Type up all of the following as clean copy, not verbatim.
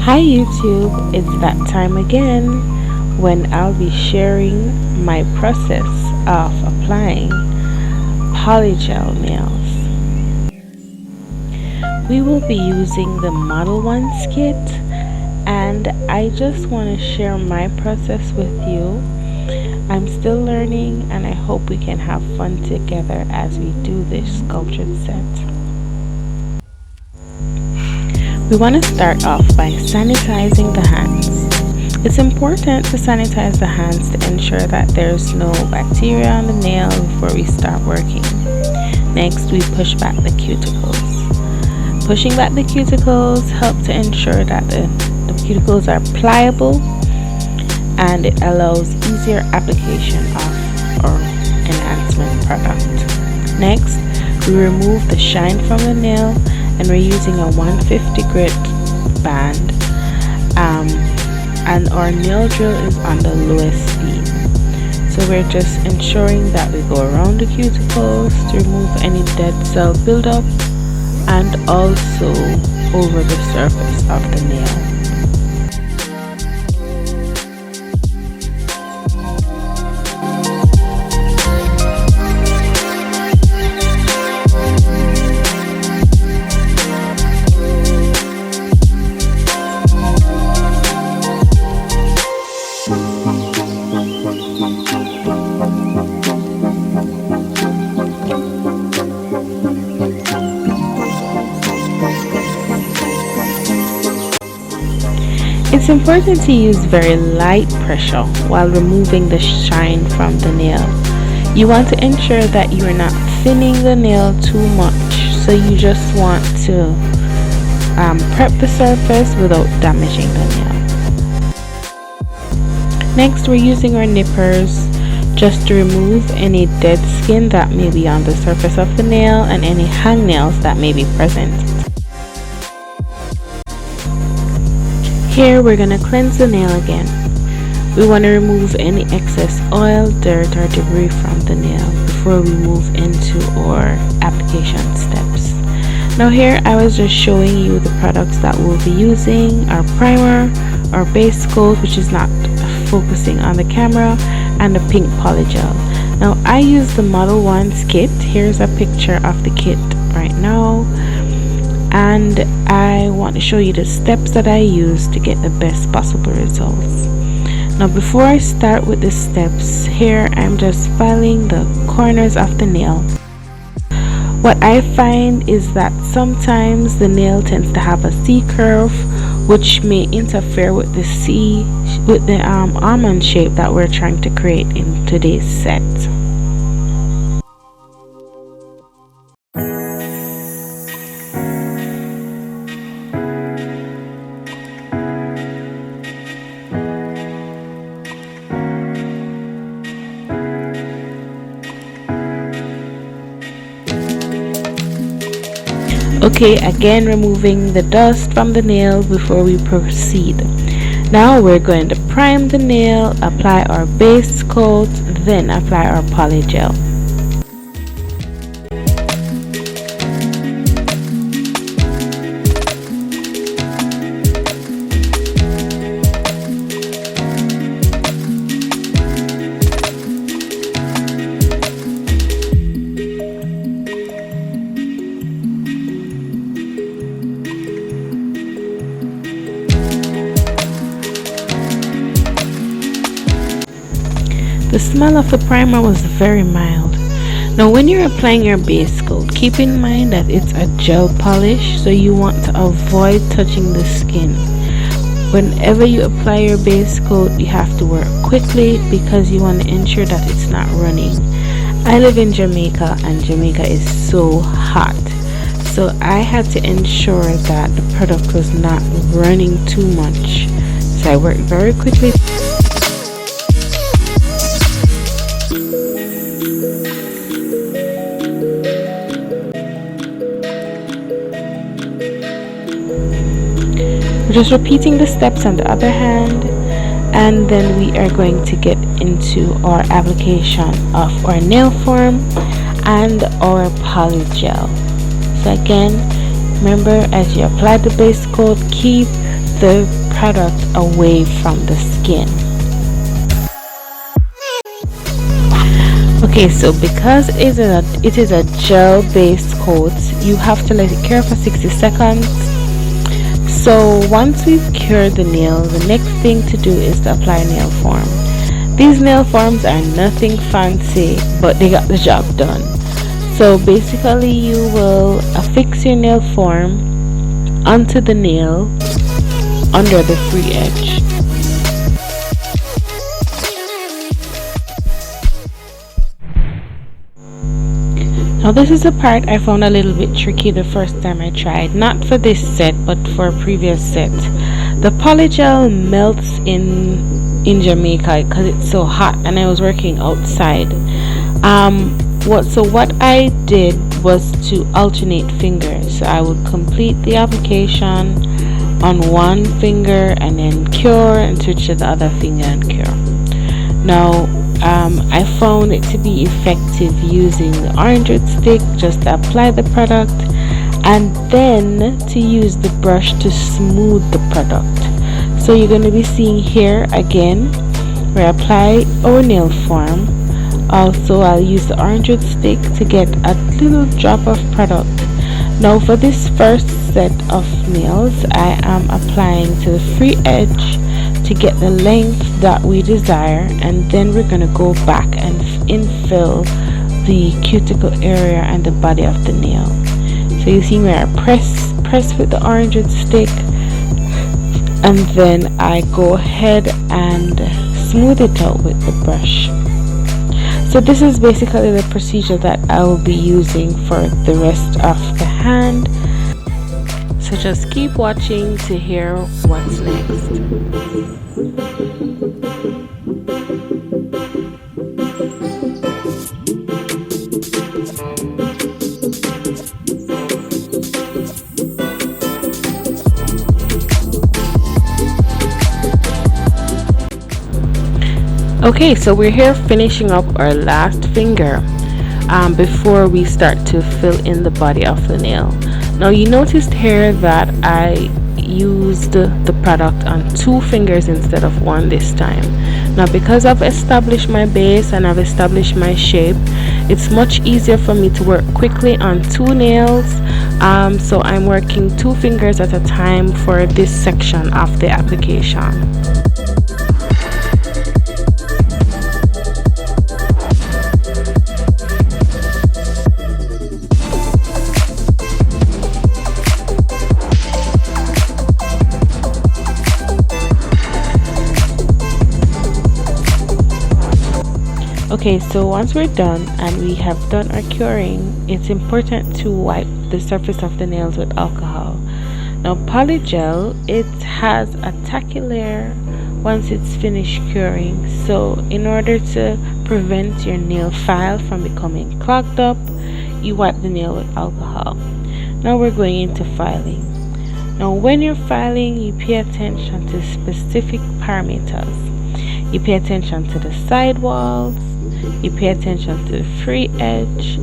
Hi YouTube, it's that time again when I'll be sharing my process of applying polygel nails. We will be using the modelones kit, and I just want to share my process with you. I'm still learning and I hope we can have fun together as we do this sculptured set. We want to start off by sanitizing the hands. It's important to sanitize the hands to ensure that there's no bacteria on the nail before we start working. Next, we push back the cuticles. Pushing back the cuticles helps to ensure that the cuticles are pliable, and it allows easier application of our enhancement product. Next, we remove the shine from the nail, and we're using a 150 grit band, and our nail drill is on the lowest speed. So we're just ensuring that we go around the cuticles to remove any dead cell buildup and also over the surface of the nail. It's important to use very light pressure while removing the shine from the nail. You want to ensure that you are not thinning the nail too much, so you just want to prep the surface without damaging the nail. Next, we're using our nippers just to remove any dead skin that may be on the surface of the nail and any hangnails that may be present. Here we're going to cleanse the nail again. We want to remove any excess oil, dirt or debris from the nail before we move into our application steps. Now here I was just showing you the products that we'll be using: our primer, our base coat, which is not focusing on the camera, and the pink polygel. Now I use the modelones kit. Here's a picture of the kit right now, and I want to show you the steps that I use to get the best possible results. Now before I start with the steps, here I'm just filing the corners of the nail. What I find is that sometimes the nail tends to have a C curve, which may interfere with the almond shape that we're trying to create in today's set. Okay, again removing the dust from the nail before we proceed. Now we're going to prime the nail, apply our base coat, then apply our polygel. The smell of the primer was very mild. Now when you're applying your base coat, keep in mind that it's a gel polish, so you want to avoid touching the skin. Whenever you apply your base coat, you have to work quickly because you want to ensure that it's not running. I live in Jamaica and Jamaica is so hot, so I had to ensure that the product was not running too much. So I worked very quickly. Just repeating the steps on the other hand, and then we are going to get into our application of our nail form and our polygel. So again, remember, as you apply the base coat, keep the product away from the skin. Okay, so because it is a gel based coat, you have to let it cure for 60 seconds. So once we've cured the nail, the next thing to do is to apply nail form. These nail forms are nothing fancy, but they got the job done. So basically you will affix your nail form onto the nail under the free edge. Now this is the part I found a little bit tricky the first time I tried, not for this set but for a previous set. The polygel melts in Jamaica because it's so hot and I was working outside. What I did was to alternate fingers. So I would complete the application on one finger and then cure and switch to the other finger and cure. Now I found it to be effective using the orange root stick just to apply the product and then to use the brush to smooth the product. So you're going to be seeing here again where I apply our nail form. Also I'll use the orange root stick to get a little drop of product. Now for this first set of nails I am applying to the free edge to get the length that we desire, and then we're going to go back and infill the cuticle area and the body of the nail. So you see where I press with the orange root stick and then I go ahead and smooth it out with the brush. So this is basically the procedure that I will be using for the rest of the hand. So just keep watching to hear what's next. Okay, so we're here finishing up our last finger before we start to fill in the body of the nail. Now you noticed here that I used the product on 2 fingers instead of 1 this time. Now because I've established my base and I've established my shape, it's much easier for me to work quickly on 2 nails. So I'm working 2 fingers at a time for this section of the application. Okay, so once we're done and we have done our curing, it's important to wipe the surface of the nails with alcohol. Now polygel, it has a tacky layer once it's finished curing, so in order to prevent your nail file from becoming clogged up, you wipe the nail with alcohol. Now we're going into filing. Now when you're filing, you pay attention to specific parameters. You pay attention to the side walls, you pay attention to the free edge,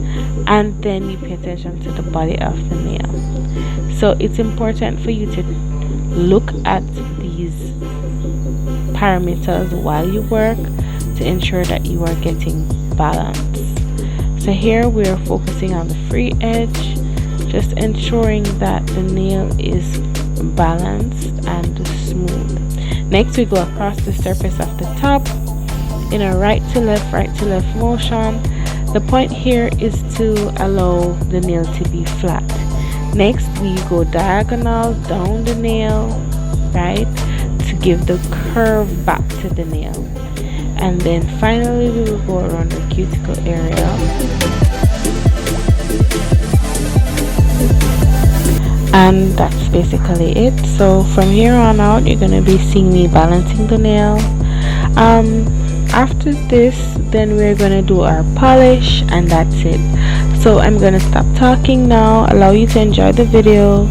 and then you pay attention to the body of the nail. So it's important for you to look at these parameters while you work to ensure that you are getting balance. So here we're focusing on the free edge, just ensuring that the nail is balanced and smooth. Next we go across the surface of the top in a right to left motion. The point here is to allow the nail to be flat. Next we go diagonal down the nail, right, to give the curve back to the nail. And then finally we will go around the cuticle area. And that's basically it. So from here on out you're going to be seeing me balancing the nail. After this, then we're going to do our polish, and that's it. So I'm going to stop talking now, allow you to enjoy the video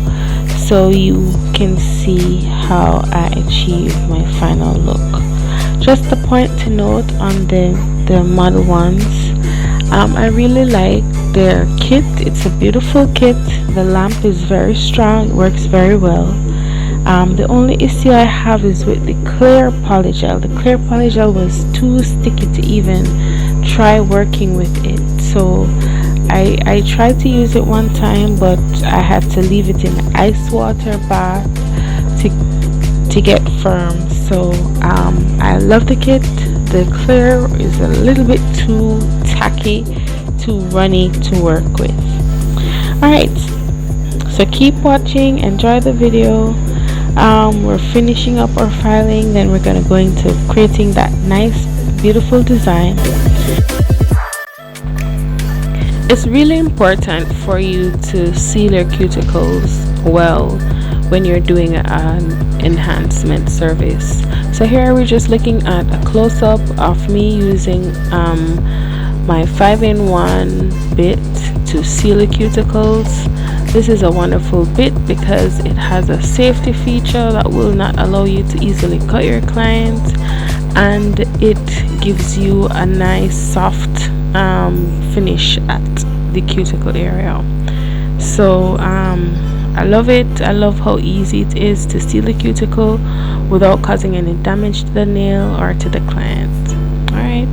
so you can see how I achieve my final look. Just a point to note on the model ones, I really like their kit. It's a beautiful kit. The lamp is very strong, it works very well. The only issue I have is with the clear polygel. The clear polygel was too sticky to even try working with it. So I tried to use it one time, but I had to leave it in ice water bath to get firm. So I love the kit. The clear is a little bit too tacky, too runny to work with. Alright, so keep watching, enjoy the video. We're finishing up our filing, then we're gonna go into creating that nice beautiful design. It's really important for you to seal your cuticles well when you're doing an enhancement service. So here we're just looking at a close-up of me using my 5-in-1 bit to seal the cuticles. This is a wonderful bit because it has a safety feature that will not allow you to easily cut your client, and it gives you a nice soft finish at the cuticle area. So I love it. I love how easy it is to seal the cuticle without causing any damage to the nail or to the client. Alright.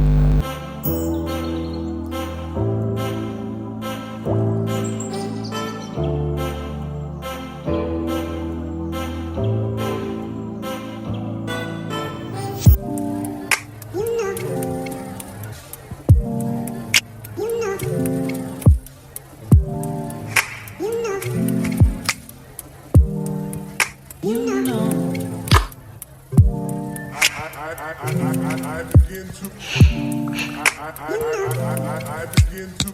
I begin to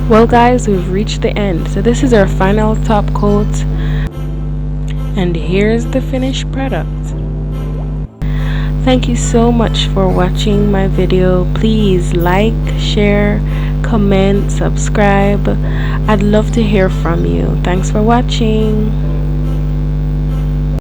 Well guys, we've reached the end. So this is our final top coat, and here's the finished product. Thank you so much for watching my video. Please like, share, comment, subscribe. I'd love to hear from you. Thanks for watching.